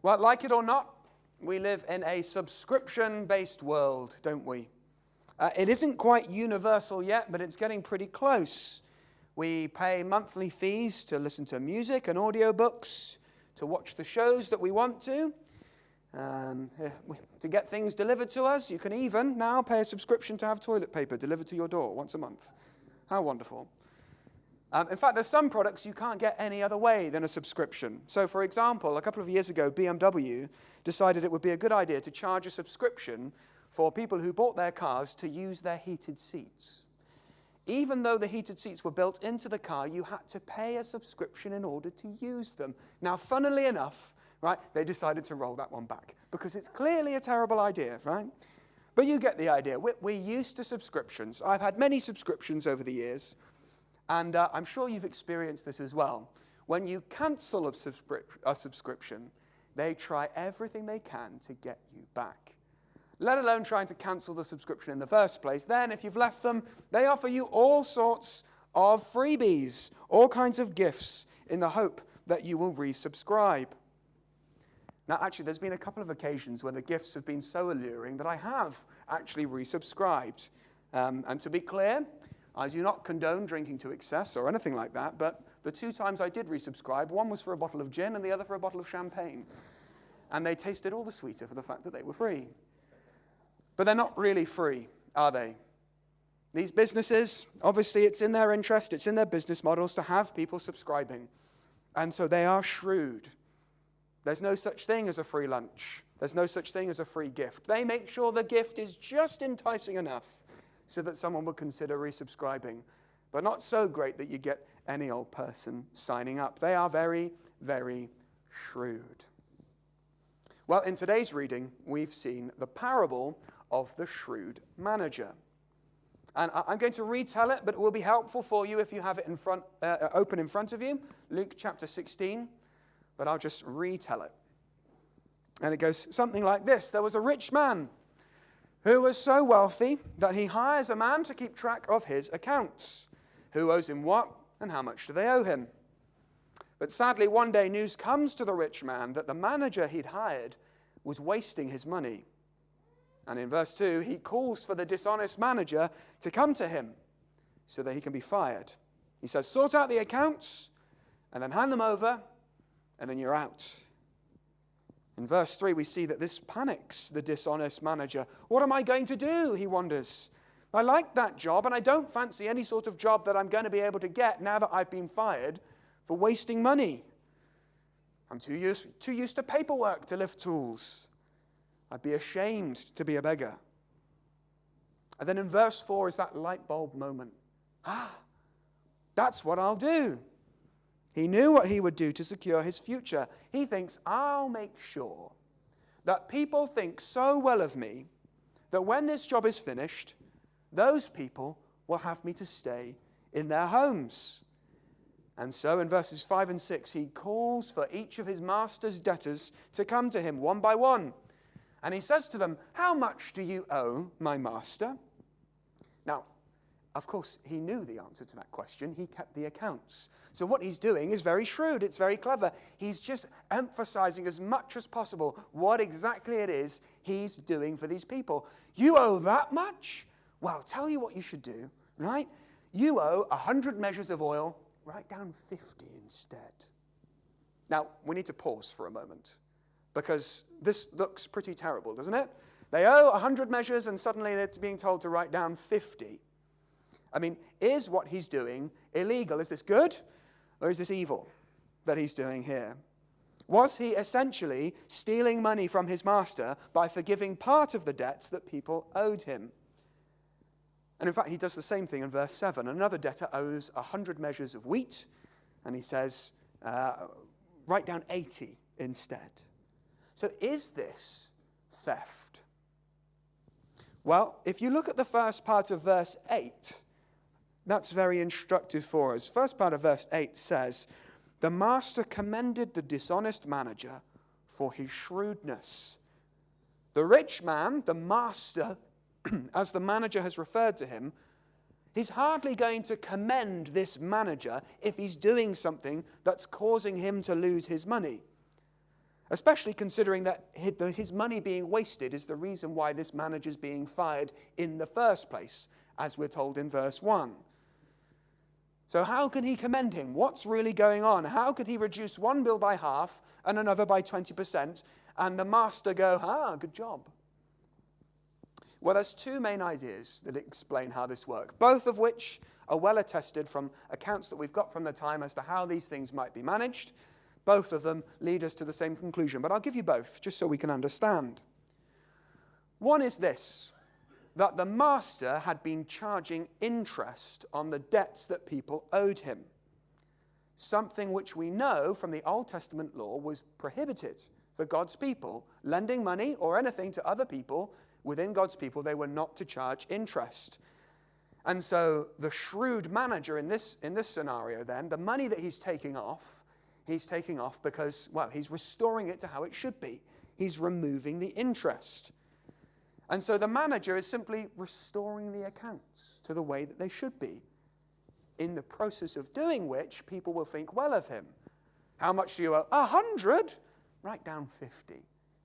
Well, like it or not, we live in a subscription-based world, don't we? It isn't quite universal yet, but it's getting pretty close. We pay monthly fees to listen to music and audiobooks, to watch the shows that we want to get things delivered to us. You can even now pay a subscription to have toilet paper delivered to your door once a month. How wonderful. In fact, there's some products you can't get any other way than a subscription. So, for example, a couple of years ago, BMW decided it would be a good idea to charge a subscription for people who bought their cars to use their heated seats. Even though the heated seats were built into the car, you had to pay a subscription in order to use them. Now, funnily enough, right, they decided to roll that one back because it's clearly a terrible idea, right? But you get the idea. We're used to subscriptions. I've had many subscriptions over the years. And I'm sure you've experienced this as well. When you cancel a subscription, they try everything they can to get you back, let alone trying to cancel the subscription in the first place. Then, if you've left them, they offer you all sorts of freebies, all kinds of gifts in the hope that you will resubscribe. Now, actually, there's been a couple of occasions where the gifts have been so alluring that I have actually resubscribed. And to be clear, I do not condone drinking to excess or anything like that, but the 2 times I did resubscribe, one was for a bottle of gin and the other for a bottle of champagne. And they tasted all the sweeter for the fact that they were free. But they're not really free, are they? These businesses, obviously it's in their interest, it's in their business models to have people subscribing. And so they are shrewd. There's no such thing as a free lunch. There's no such thing as a free gift. They make sure the gift is just enticing enough so that someone would consider resubscribing, but not so great that you get any old person signing up. They are very, very shrewd. Well, in today's reading, we've seen the parable of the shrewd manager. And I'm going to retell it, but it will be helpful for you if you have it open in front of you, Luke chapter 16, but I'll just retell it. And it goes something like this. There was a rich man who was so wealthy that he hires a man to keep track of his accounts. Who owes him what, and how much do they owe him? But sadly, one day news comes to the rich man that the manager he'd hired was wasting his money. And in verse 2, he calls for the dishonest manager to come to him so that he can be fired. He says, sort out the accounts, and then hand them over, and then you're out. In verse 3, we see that this panics the dishonest manager. What am I going to do? He wonders. I like that job, and I don't fancy any sort of job that I'm going to be able to get now that I've been fired for wasting money. I'm too used to paperwork to lift tools. I'd be ashamed to be a beggar. And then in verse 4 is that light bulb moment. That's what I'll do. He knew what he would do to secure his future. He thinks, I'll make sure that people think so well of me that when this job is finished, those people will have me to stay in their homes. And so in verses 5 and 6, he calls for each of his master's debtors to come to him one by one. And he says to them, how much do you owe my master? Now, of course, he knew the answer to that question. He kept the accounts. So what he's doing is very shrewd. It's very clever. He's just emphasizing as much as possible what exactly it is he's doing for these people. You owe that much? Well, tell you what you should do, right? You owe 100 measures of oil. Write down 50 instead. Now, we need to pause for a moment because this looks pretty terrible, doesn't it? They owe 100 measures and suddenly they're being told to write down 50. I mean, is what he's doing illegal? Is this good or is this evil that he's doing here? Was he essentially stealing money from his master by forgiving part of the debts that people owed him? And in fact, he does the same thing in verse 7. Another debtor owes 100 measures of wheat, and he says, write down 80 instead. So is this theft? Well, if you look at the first part of verse 8, that's very instructive for us. First part of verse 8 says, the master commended the dishonest manager for his shrewdness. The rich man, the master, as the manager has referred to him, he's hardly going to commend this manager if he's doing something that's causing him to lose his money. especially considering that his money being wasted is the reason why this manager's being fired in the first place, as we're told in verse 1. So how can he commend him? What's really going on? How could he reduce one bill by half and another by 20%, and the master go, good job? Well, there's two main ideas that explain how this works, both of which are well attested from accounts that we've got from the time as to how these things might be managed. Both of them lead us to the same conclusion, but I'll give you both just so we can understand. One is this, that the master had been charging interest on the debts that people owed him, something which we know from the Old Testament law was prohibited for God's people. Lending money or anything to other people within God's people, they were not to charge interest. And so the shrewd manager in this scenario then, the money that he's taking off because, well, he's restoring it to how it should be. He's removing the interest. And so the manager is simply restoring the accounts to the way that they should be, in the process of doing which people will think well of him. How much do you owe? 100? Write down 50,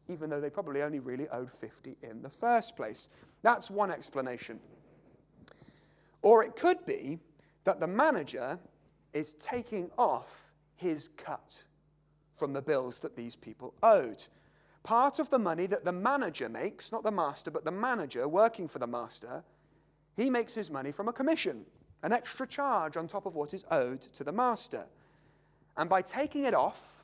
even though they probably only really owed 50 in the first place. That's one explanation. Or it could be that the manager is taking off his cut from the bills that these people owed. Part of the money that the manager makes, not the master, but the manager working for the master, he makes his money from a commission, an extra charge on top of what is owed to the master. And by taking it off,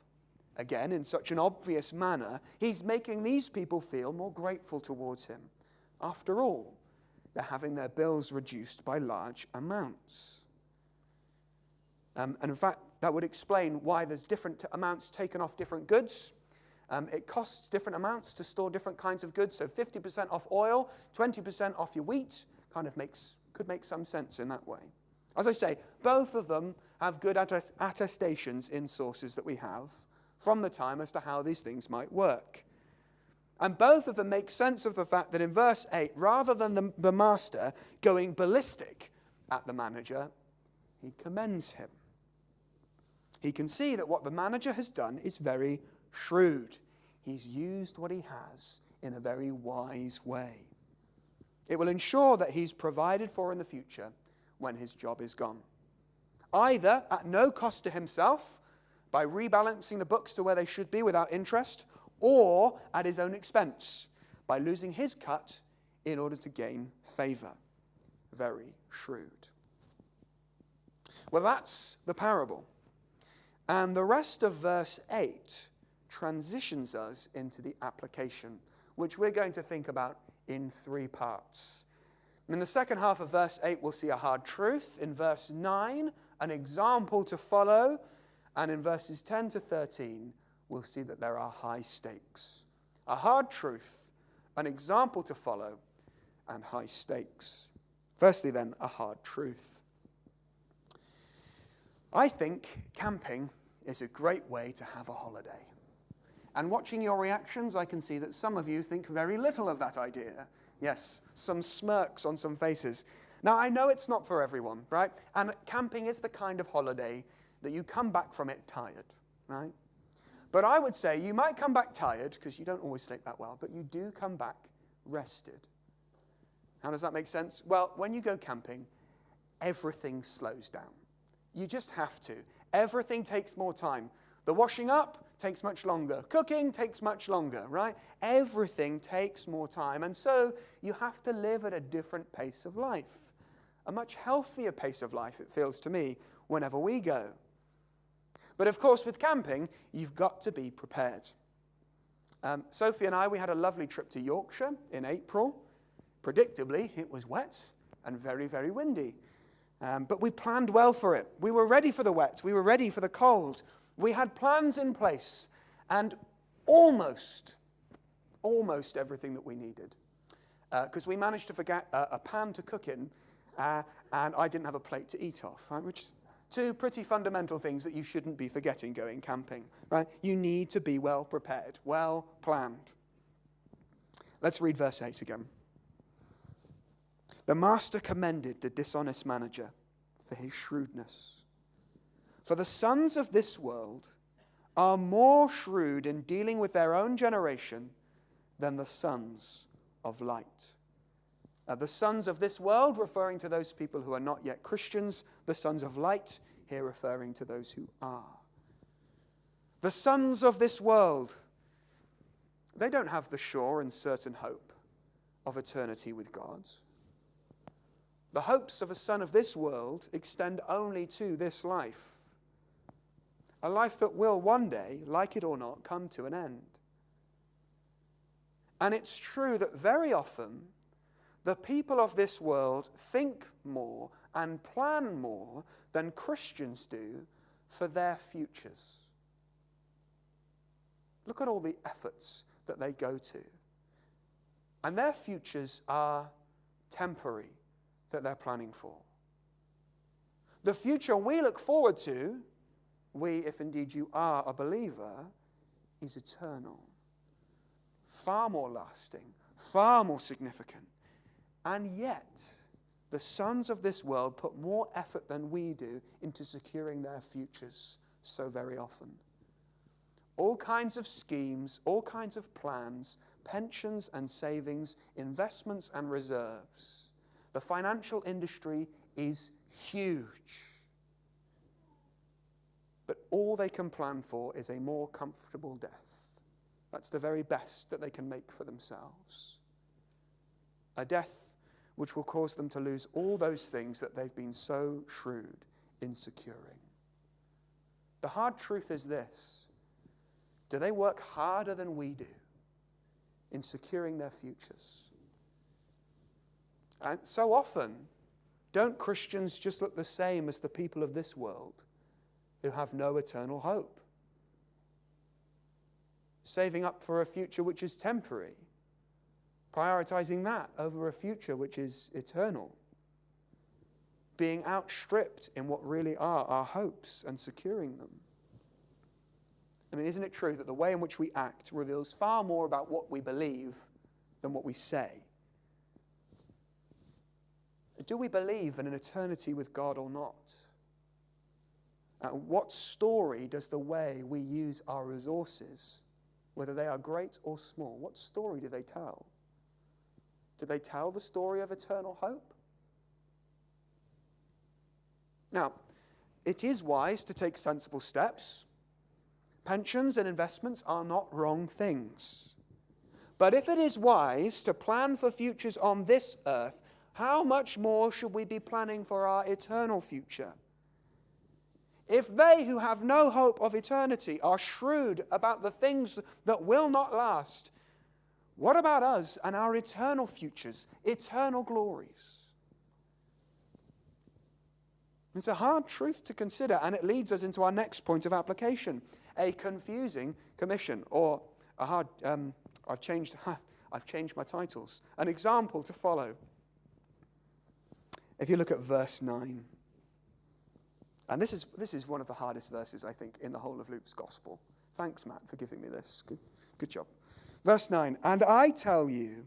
again, in such an obvious manner, he's making these people feel more grateful towards him. After all, they're having their bills reduced by large amounts. And in fact, that would explain why there's different amounts taken off different goods. It costs different amounts to store different kinds of goods. So 50% off oil, 20% off your wheat, could make some sense in that way. As I say, both of them have good attestations in sources that we have from the time as to how these things might work. And both of them make sense of the fact that in verse 8, rather than the master going ballistic at the manager, he commends him. He can see that what the manager has done is very shrewd. He's used what he has in a very wise way. It will ensure that he's provided for in the future when his job is gone. Either at no cost to himself, by rebalancing the books to where they should be without interest, or at his own expense, by losing his cut in order to gain favor. Very shrewd. Well, that's the parable. And the rest of verse 8 transitions us into the application, which we're going to think about in three parts. In the second half of verse 8, we'll see a hard truth. In verse 9, an example to follow. And in verses 10 to 13, we'll see that there are high stakes. A hard truth, an example to follow, and high stakes. Firstly, then, a hard truth. I think camping is a great way to have a holiday. And watching your reactions, I can see that some of you think very little of that idea. Yes, some smirks on some faces. Now, I know it's not for everyone, right? And camping is the kind of holiday that you come back from it tired, right? But I would say you might come back tired, because you don't always sleep that well, but you do come back rested. How does that make sense? Well, when you go camping, everything slows down. You just have to. Everything takes more time. The washing up takes much longer. Cooking takes much longer, right? Everything takes more time. And so you have to live at a different pace of life. A much healthier pace of life, it feels to me, whenever we go. But of course, with camping, you've got to be prepared. Sophie and I, we had a lovely trip to Yorkshire in April. Predictably, it was wet and very, very windy. But we planned well for it. We were ready for the wet. We were ready for the cold. We had plans in place and almost everything that we needed. Because we managed to forget a pan to cook in, and I didn't have a plate to eat off, right? Which two pretty fundamental things that you shouldn't be forgetting going camping, right? You need to be well prepared, well planned. Let's read verse 8 again. The master commended the dishonest manager for his shrewdness. For the sons of this world are more shrewd in dealing with their own generation than the sons of light. The sons of this world, referring to those people who are not yet Christians. The sons of light, here referring to those who are. The sons of this world, they don't have the sure and certain hope of eternity with God. The hopes of a son of this world extend only to this life. A life that will one day, like it or not, come to an end. And it's true that very often the people of this world think more and plan more than Christians do for their futures. Look at all the efforts that they go to. And their futures are temporary that they're planning for. The future we look forward to, we, if indeed you are a believer, is eternal. Far more lasting, far more significant. And yet, the sons of this world put more effort than we do into securing their futures so very often. All kinds of schemes, all kinds of plans, pensions and savings, investments and reserves. The financial industry is huge. But all they can plan for is a more comfortable death. That's the very best that they can make for themselves. A death which will cause them to lose all those things that they've been so shrewd in securing. The hard truth is this: do they work harder than we do in securing their futures? And so often, don't Christians just look the same as the people of this world who have no eternal hope? Saving up for a future which is temporary, prioritizing that over a future which is eternal, being outstripped in what really are our hopes and securing them. I mean, isn't it true that the way in which we act reveals far more about what we believe than what we say? Do we believe in an eternity with God or not? What story does the way we use our resources, whether they are great or small, what story do they tell? Do they tell the story of eternal hope? Now, it is wise to take sensible steps. Pensions and investments are not wrong things. But if it is wise to plan for futures on this earth, how much more should we be planning for our eternal future? If they who have no hope of eternity are shrewd about the things that will not last, what about us and our eternal futures, eternal glories? It's a hard truth to consider, and it leads us into our next point of application: a confusing commission, or a hard. I've changed my titles. An example to follow. If you look at verse 9, and this is one of the hardest verses, I think, in the whole of Luke's gospel. Thanks, Matt, for giving me this. Good job. Verse 9, and I tell you,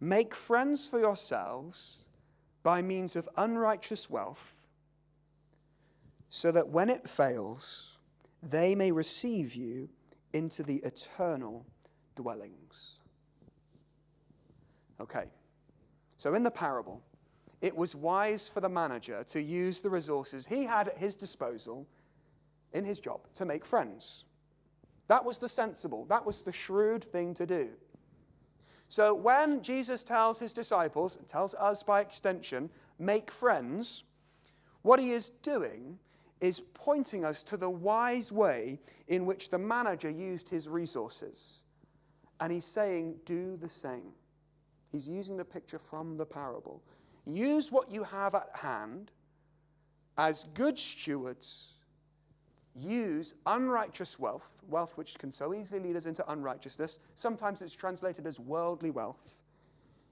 make friends for yourselves by means of unrighteous wealth, so that when it fails, they may receive you into the eternal dwellings. Okay, so in the parable, it was wise for the manager to use the resources he had at his disposal in his job to make friends. That was the sensible, that was the shrewd thing to do. So when Jesus tells his disciples, and tells us by extension, make friends, what he is doing is pointing us to the wise way in which the manager used his resources. And he's saying, do the same. He's using the picture from the parable. Use what you have at hand as good stewards. Use unrighteous wealth, wealth which can so easily lead us into unrighteousness. Sometimes it's translated as worldly wealth.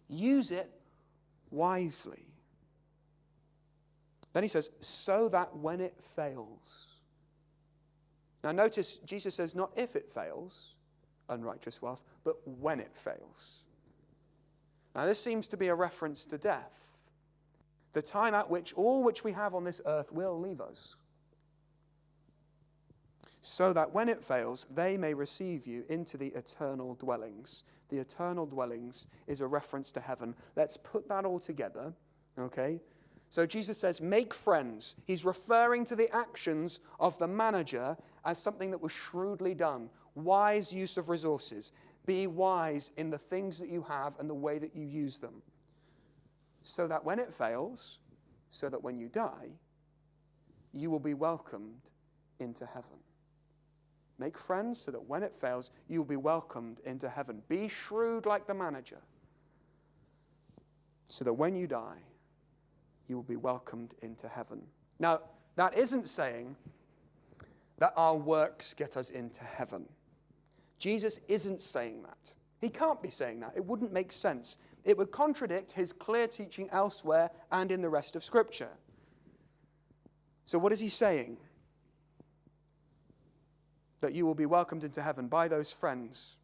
Use it wisely. Then he says, so that when it fails. Now notice, Jesus says not if it fails, unrighteous wealth, but when it fails. Now this seems to be a reference to death. The time at which all which we have on this earth will leave us. so that when it fails, they may receive you into the eternal dwellings. The eternal dwellings is a reference to heaven. Let's put that all together, okay? So Jesus says, make friends. He's referring to the actions of the manager as something that was shrewdly done. Wise use of resources. Be wise in the things that you have and the way that you use them. So that when it fails, so that when you die, you will be welcomed into heaven. Make friends so that when it fails, you will be welcomed into heaven. Be shrewd like the manager, so that when you die, you will be welcomed into heaven. Now, that isn't saying that our works get us into heaven. Jesus isn't saying that. He can't be saying that. It wouldn't make sense. It would contradict his clear teaching elsewhere and in the rest of Scripture. So what is he saying? That you will be welcomed into heaven by those friends.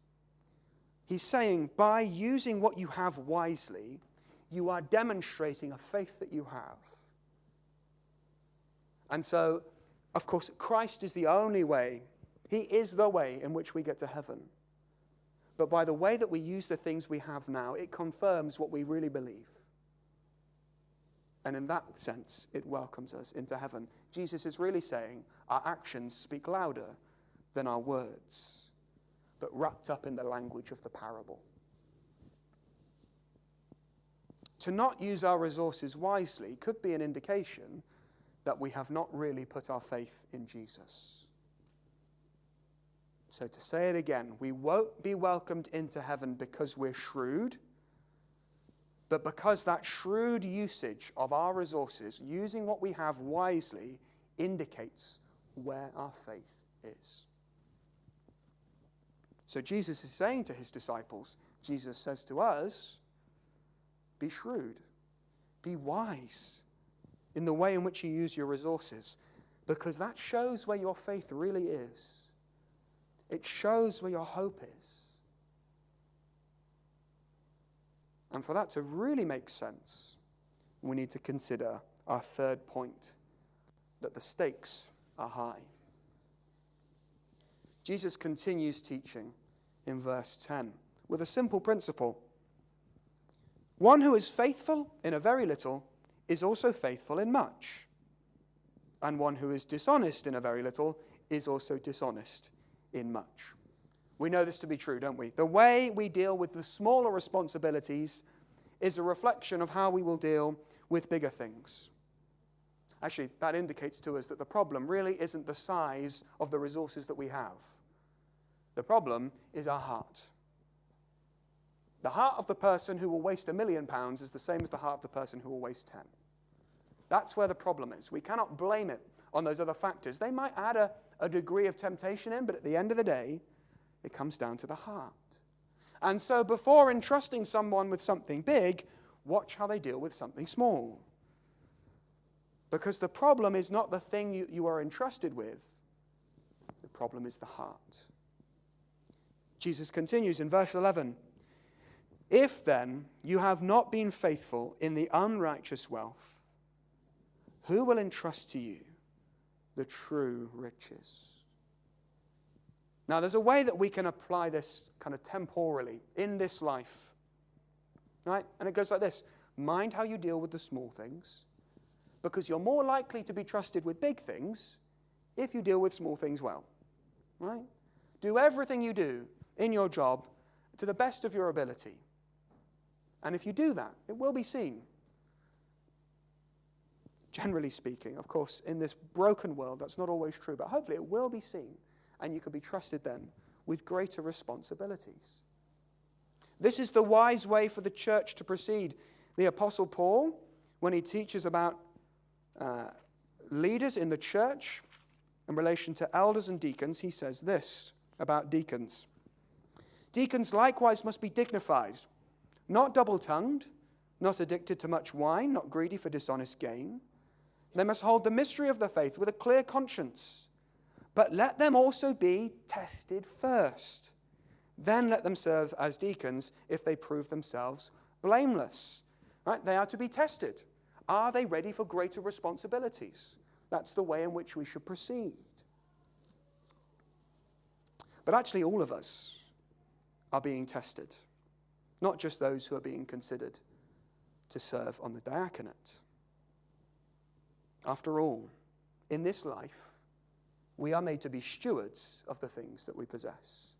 He's saying by using what you have wisely, you are demonstrating a faith that you have. And so, of course, Christ is the only way. He is the way in which we get to heaven. But by the way that we use the things we have now, it confirms what we really believe. And in that sense, it welcomes us into heaven. Jesus is really saying our actions speak louder than our words, but wrapped up in the language of the parable. To not use our resources wisely could be an indication that we have not really put our faith in Jesus. So to say it again, we won't be welcomed into heaven because we're shrewd, but because that shrewd usage of our resources, using what we have wisely, indicates where our faith is. So Jesus is saying to his disciples, Jesus says to us, be shrewd, be wise in the way in which you use your resources, because that shows where your faith really is. It shows where your hope is. And for that to really make sense, we need to consider our third point, that the stakes are high. Jesus continues teaching in verse 10 with a simple principle. One who is faithful in a very little is also faithful in much. And one who is dishonest in a very little is also dishonest in much. We know this to be true, don't we? The way we deal with the smaller responsibilities is a reflection of how we will deal with bigger things. Actually, that indicates to us that the problem really isn't the size of the resources that we have. The problem is our heart. The heart of the person who will waste £1 million is the same as the heart of the person who will waste 10. That's where the problem is. We cannot blame it on those other factors. They might add a degree of temptation in, but at the end of the day, it comes down to the heart. And so before entrusting someone with something big, watch how they deal with something small. Because the problem is not the thing you are entrusted with. The problem is the heart. Jesus continues in verse 11. If then you have not been faithful in the unrighteous wealth, who will entrust to you the true riches? Now, there's a way that we can apply this kind of temporally in this life, right? And it goes like this. Mind how you deal with the small things, because you're more likely to be trusted with big things if you deal with small things well, right? Do everything you do in your job to the best of your ability. And if you do that, it will be seen. Generally speaking, of course, in this broken world, that's not always true, but hopefully it will be seen, and you can be trusted then with greater responsibilities. This is the wise way for the church to proceed. The Apostle Paul, when he teaches about leaders in the church in relation to elders and deacons, he says this about deacons. Deacons likewise must be dignified, not double-tongued, not addicted to much wine, not greedy for dishonest gain. They must hold the mystery of the faith with a clear conscience. But let them also be tested first. Then let them serve as deacons if they prove themselves blameless. Right? They are to be tested. Are they ready for greater responsibilities? That's the way in which we should proceed. But actually all of us are being tested, not just those who are being considered to serve on the diaconate. After all, in this life, we are made to be stewards of the things that we possess.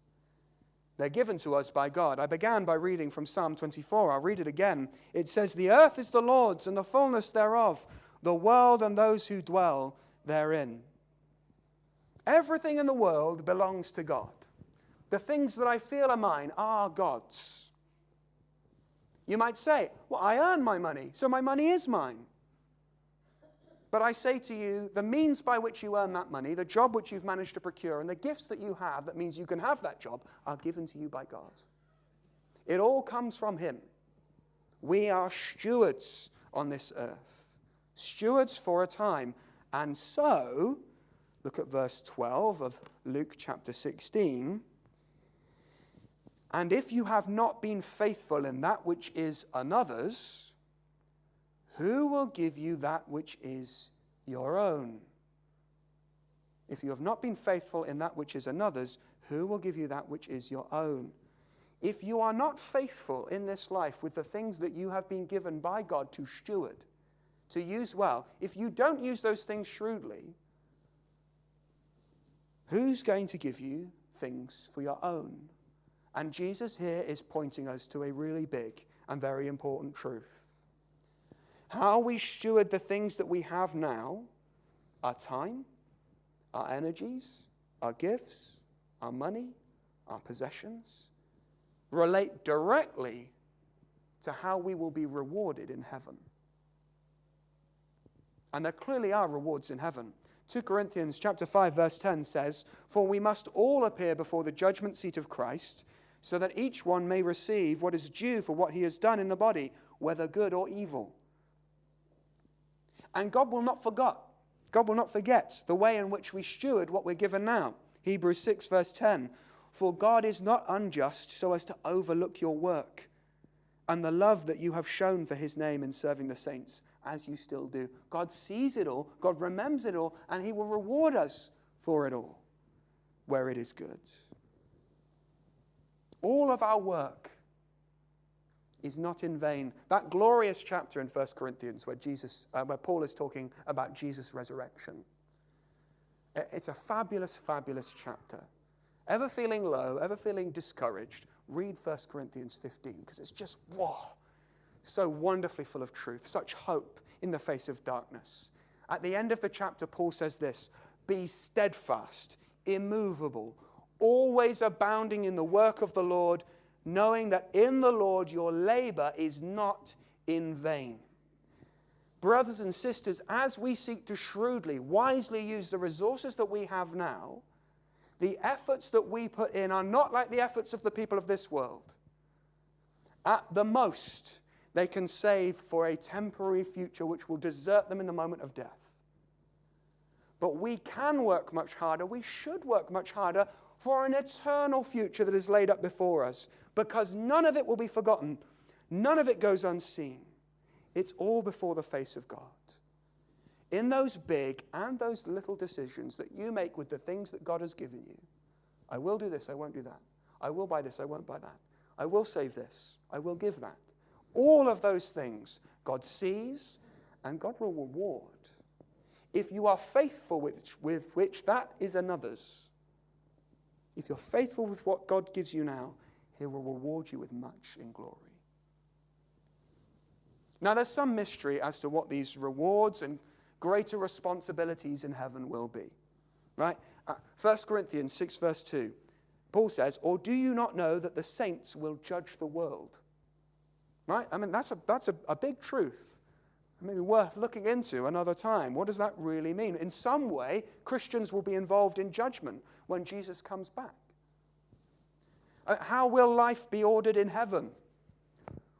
They're given to us by God. I began by reading from Psalm 24. I'll read it again. It says, "The earth is the Lord's and the fullness thereof, the world and those who dwell therein." Everything in the world belongs to God. The things that I feel are mine are God's. You might say, well, I earn my money, so my money is mine. But I say to you, the means by which you earn that money, the job which you've managed to procure, and the gifts that you have that means you can have that job are given to you by God. It all comes from him. We are stewards on this earth. Stewards for a time. And so, look at verse 12 of Luke chapter 16. "And if you have not been faithful in that which is another's, who will give you that which is your own?" If you have not been faithful in that which is another's, who will give you that which is your own? If you are not faithful in this life with the things that you have been given by God to steward, to use well, if you don't use those things shrewdly, who's going to give you things for your own? And Jesus here is pointing us to a really big and very important truth. How we steward the things that we have now, our time, our energies, our gifts, our money, our possessions, relate directly to how we will be rewarded in heaven. And there clearly are rewards in heaven. 2 Corinthians chapter 5 verse 10 says, "For we must all appear before the judgment seat of Christ, so that each one may receive what is due for what he has done in the body, whether good or evil." And God will not forget the way in which we steward what we're given now. Hebrews 6 verse 10, "For God is not unjust so as to overlook your work and the love that you have shown for his name in serving the saints, as you still do." God sees it all, God remembers it all, and he will reward us for it all, where it is good. All of our work is not in vain. That glorious chapter in 1 Corinthians where Paul is talking about Jesus' resurrection. It's a fabulous, fabulous chapter. Ever feeling low, ever feeling discouraged, read 1 Corinthians 15, because it's just, whoa, so wonderfully full of truth, such hope in the face of darkness. At the end of the chapter, Paul says this, "Be steadfast, immovable, always abounding in the work of the Lord, knowing that in the Lord your labor is not in vain." Brothers and sisters, as we seek to shrewdly, wisely use the resources that we have now, the efforts that we put in are not like the efforts of the people of this world. At the most, they can save for a temporary future which will desert them in the moment of death. But we can work much harder, we should work much harder for an eternal future that is laid up before us, because none of it will be forgotten. None of it goes unseen. It's all before the face of God. In those big and those little decisions that you make with the things that God has given you, I will do this, I won't do that. I will buy this, I won't buy that. I will save this, I will give that. All of those things God sees and God will reward. If you are faithful with which that is another's, if you're faithful with what God gives you now, he will reward you with much in glory. Now, there's some mystery as to what these rewards and greater responsibilities in heaven will be. Right? 1 Corinthians 6 verse 2, Paul says, "Or do you not know that the saints will judge the world?" Right? I mean, that's a big truth. Maybe worth looking into another time. What does that really mean? In some way, Christians will be involved in judgment when Jesus comes back. How will life be ordered in heaven?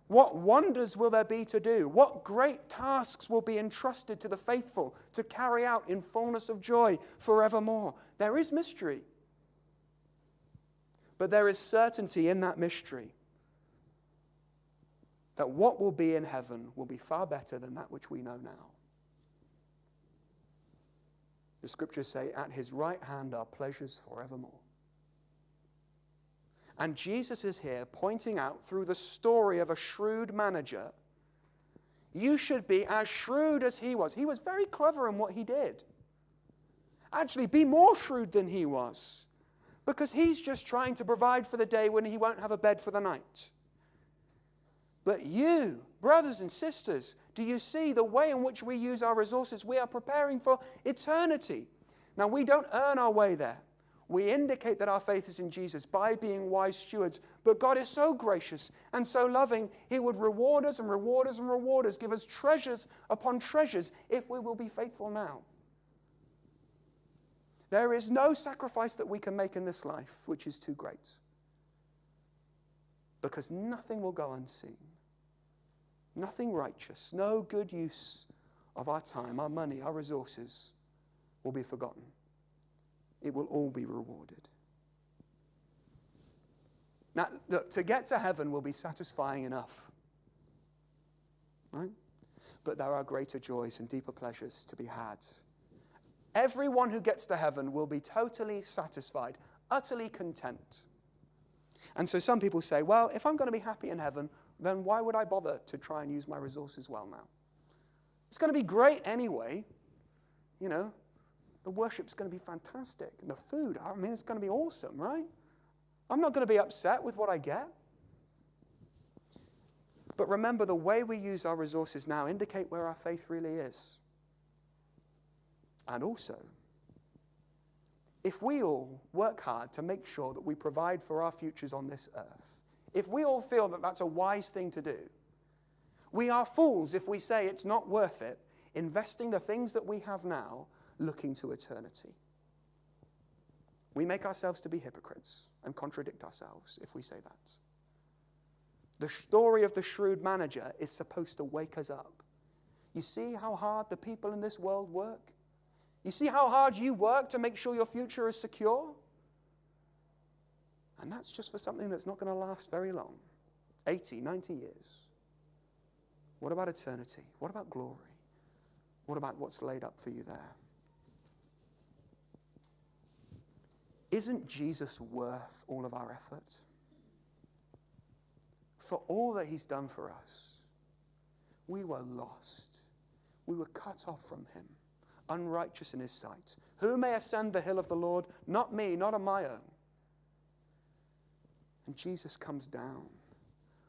What wonders will there be to do? What great tasks will be entrusted to the faithful to carry out in fullness of joy forevermore? There is mystery. But there is certainty in that mystery that what will be in heaven will be far better than that which we know now. The scriptures say, "At his right hand are pleasures forevermore." And Jesus is here pointing out through the story of a shrewd manager, you should be as shrewd as he was. He was very clever in what he did. Actually, be more shrewd than he was, because he's just trying to provide for the day when he won't have a bed for the night. But you, brothers and sisters, do you see the way in which we use our resources? We are preparing for eternity. Now, we don't earn our way there. We indicate that our faith is in Jesus by being wise stewards. But God is so gracious and so loving, he would reward us and reward us and reward us, give us treasures upon treasures if we will be faithful now. There is no sacrifice that we can make in this life which is too great, because nothing will go unseen. Nothing righteous, no good use of our time, our money, our resources will be forgotten. It will all be rewarded. Now, look, to get to heaven will be satisfying enough, right? But there are greater joys and deeper pleasures to be had. Everyone who gets to heaven will be totally satisfied, utterly content. And so some people say, well, if I'm going to be happy in heaven, then why would I bother to try and use my resources well now? It's going to be great anyway. You know, the worship's going to be fantastic. And the food, I mean, it's going to be awesome, right? I'm not going to be upset with what I get. But remember, the way we use our resources now indicate where our faith really is. And also, if we all work hard to make sure that we provide for our futures on this earth, if we all feel that that's a wise thing to do, we are fools if we say it's not worth it, investing the things that we have now, looking to eternity. We make ourselves to be hypocrites and contradict ourselves if we say that. The story of the shrewd manager is supposed to wake us up. You see how hard the people in this world work? You see how hard you work to make sure your future is secure? And that's just for something that's not going to last very long. 80, 90 years. What about eternity? What about glory? What about what's laid up for you there? Isn't Jesus worth all of our effort? For all that he's done for us, we were lost. We were cut off from him, unrighteous in his sight. Who may ascend the hill of the Lord? Not me, not on my own. And Jesus comes down,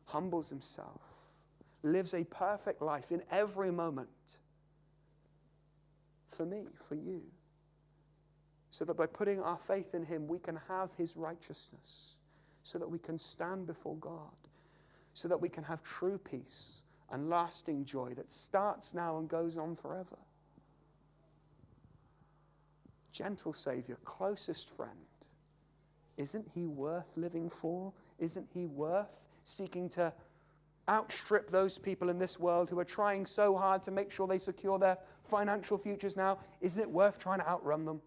humbles himself, lives a perfect life in every moment for me, for you, so that by putting our faith in him, we can have his righteousness, so that we can stand before God, so that we can have true peace and lasting joy that starts now and goes on forever. Gentle Savior, closest friend, isn't he worth living for? Isn't he worth seeking to outstrip those people in this world who are trying so hard to make sure they secure their financial futures now? Isn't it worth trying to outrun them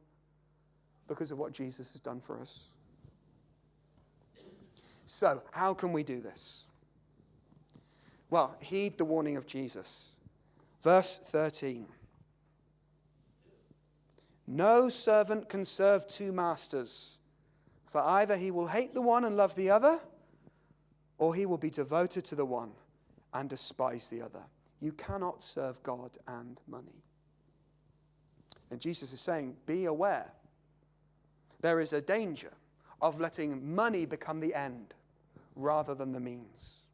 because of what Jesus has done for us? So, how can we do this? Well, heed the warning of Jesus. Verse 13. No servant can serve two masters, for either he will hate the one and love the other, or he will be devoted to the one and despise the other. You cannot serve God and money. And Jesus is saying, be aware. There is a danger of letting money become the end rather than the means.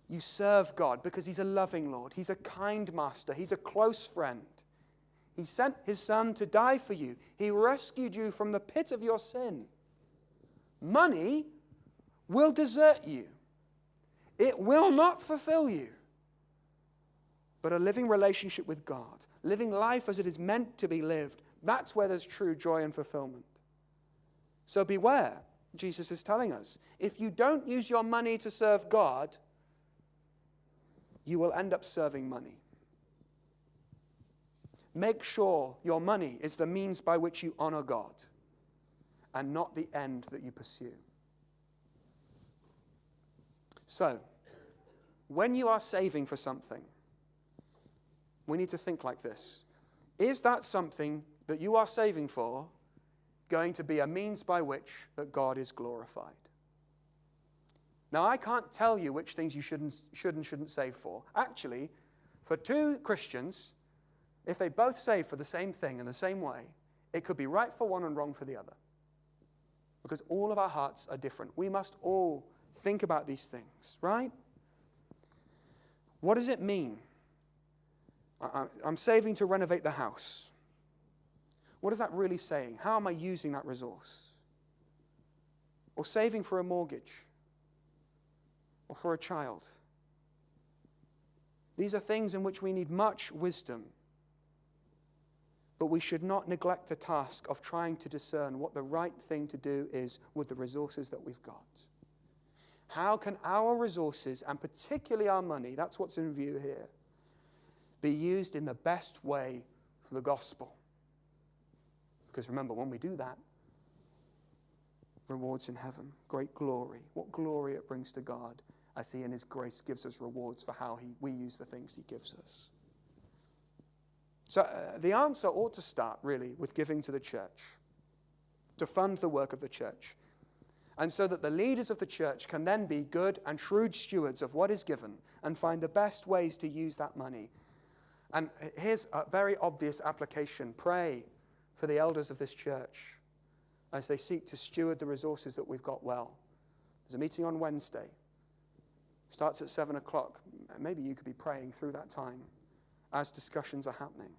You serve God because he's a loving Lord. He's a kind master. He's a close friend. He sent his son to die for you. He rescued you from the pit of your sin. Money will desert you. It will not fulfill you. But a living relationship with God, living life as it is meant to be lived, that's where there's true joy and fulfillment. So beware, Jesus is telling us. If you don't use your money to serve God, you will end up serving money. Make sure your money is the means by which you honor God and not the end that you pursue. So, when you are saving for something, we need to think like this. Is that something that you are saving for going to be a means by which that God is glorified. Now, I can't tell you which things you should and shouldn't save for. Actually, for two Christians, if they both save for the same thing in the same way, it could be right for one and wrong for the other. Because all of our hearts are different. We must all think about these things, right? What does it mean? I'm saving to renovate the house. What is that really saying? How am I using that resource? Or saving for a mortgage? Or for a child? These are things in which we need much wisdom. But we should not neglect the task of trying to discern what the right thing to do is with the resources that we've got. How can our resources, and particularly our money, that's what's in view here, be used in the best way for the gospel? Because remember, when we do that, rewards in heaven, great glory. What glory it brings to God as he in his grace gives us rewards for how we use the things he gives us. So the answer ought to start, really, with giving to the church, to fund the work of the church, and so that the leaders of the church can then be good and shrewd stewards of what is given and find the best ways to use that money. And here's a very obvious application. Pray for the elders of this church as they seek to steward the resources that we've got well. There's a meeting on Wednesday. Starts at 7 o'clock. Maybe you could be praying through that time as discussions are happening.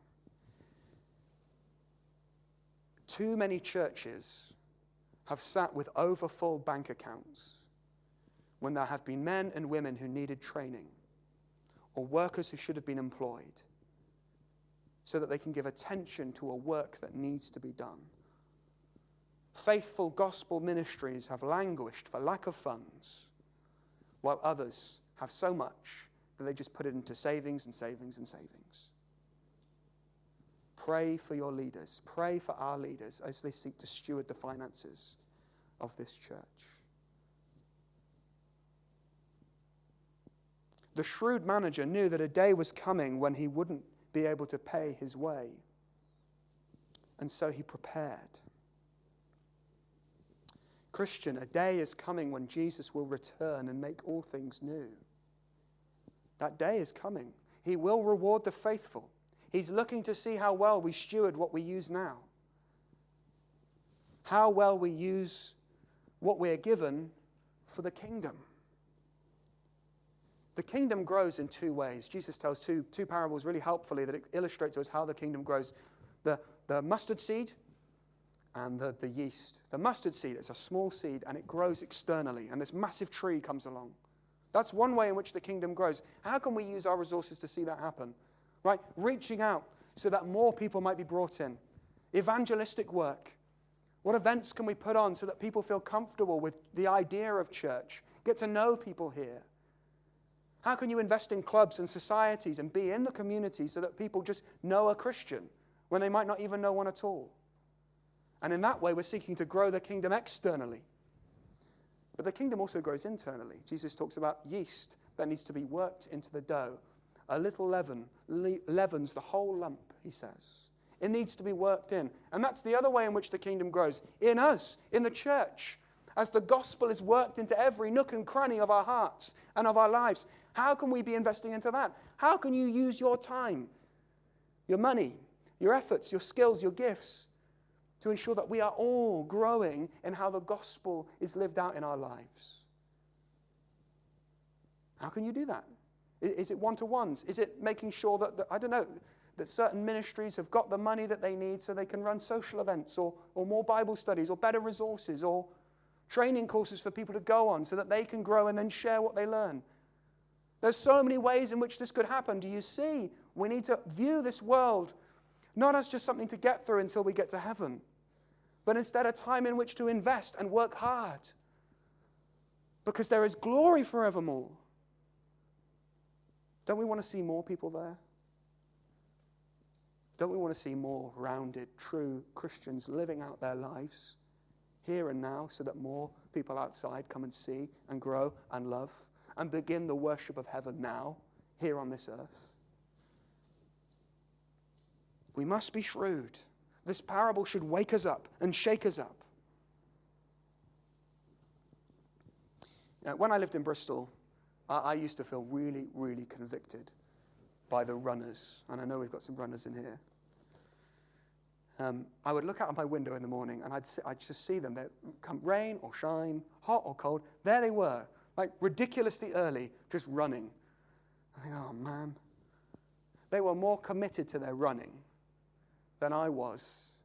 Too many churches have sat with overfull bank accounts when there have been men and women who needed training or workers who should have been employed so that they can give attention to a work that needs to be done. Faithful gospel ministries have languished for lack of funds, while others have so much that they just put it into savings and savings and savings. Pray for your leaders. Pray for our leaders as they seek to steward the finances of this church. The shrewd manager knew that a day was coming when he wouldn't be able to pay his way. And so he prepared. Christian, a day is coming when Jesus will return and make all things new. That day is coming. He will reward the faithful. He's looking to see how well we steward what we use now. How well we use what we're given for the kingdom. The kingdom grows in two ways. Jesus tells two parables really helpfully that illustrate to us how the kingdom grows. The mustard seed and the yeast. The mustard seed is a small seed and it grows externally and this massive tree comes along. That's one way in which the kingdom grows. How can we use our resources to see that happen? Right? Reaching out so that more people might be brought in. Evangelistic work. What events can we put on so that people feel comfortable with the idea of church? Get to know people here. How can you invest in clubs and societies and be in the community so that people just know a Christian when they might not even know one at all? And in that way, we're seeking to grow the kingdom externally. But the kingdom also grows internally. Jesus talks about yeast that needs to be worked into the dough. A little leaven leavens the whole lump, he says. It needs to be worked in. And that's the other way in which the kingdom grows. In us, in the church. As the gospel is worked into every nook and cranny of our hearts and of our lives. How can we be investing into that? How can you use your time, your money, your efforts, your skills, your gifts to ensure that we are all growing in how the gospel is lived out in our lives? How can you do that? Is it one-to-ones? Is it making sure that certain ministries have got the money that they need so they can run social events or more Bible studies or better resources or training courses for people to go on so that they can grow and then share what they learn? There's so many ways in which this could happen. Do you see? We need to view this world not as just something to get through until we get to heaven, but instead a time in which to invest and work hard. Because there is glory forevermore. Don't we want to see more people there? Don't we want to see more rounded, true Christians living out their lives here and now so that more people outside come and see and grow and love and begin the worship of heaven now, here on this earth? We must be shrewd. This parable should wake us up and shake us up. When I lived in Bristol, I used to feel really, really convicted by the runners. And I know we've got some runners in here. I would look out of my window in the morning and I'd just see them. They'd come rain or shine, hot or cold. There they were, like ridiculously early, just running. I think, oh man. They were more committed to their running than I was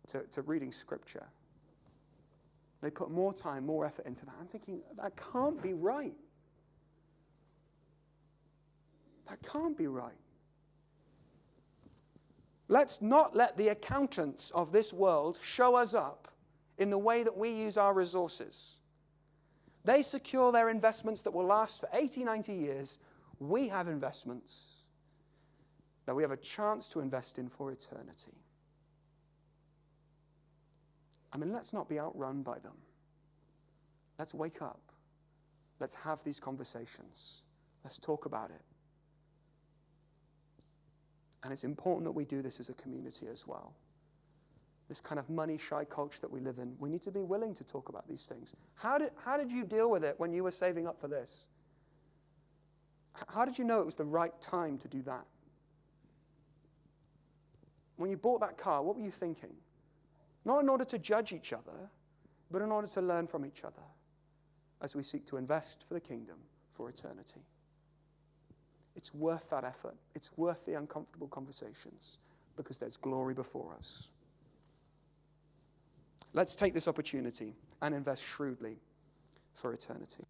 to reading Scripture. They put more time, more effort into that. I'm thinking, that can't be right. That can't be right. Let's not let the accountants of this world show us up in the way that we use our resources. They secure their investments that will last for 80, 90 years. We have investments that we have a chance to invest in for eternity. I mean, let's not be outrun by them. Let's wake up. Let's have these conversations. Let's talk about it. And it's important that we do this as a community as well. This kind of money-shy culture that we live in, we need to be willing to talk about these things. How did you deal with it when you were saving up for this? How did you know it was the right time to do that? When you bought that car, what were you thinking? Not in order to judge each other, but in order to learn from each other as we seek to invest for the kingdom for eternity. It's worth that effort. It's worth the uncomfortable conversations because there's glory before us. Let's take this opportunity and invest shrewdly for eternity.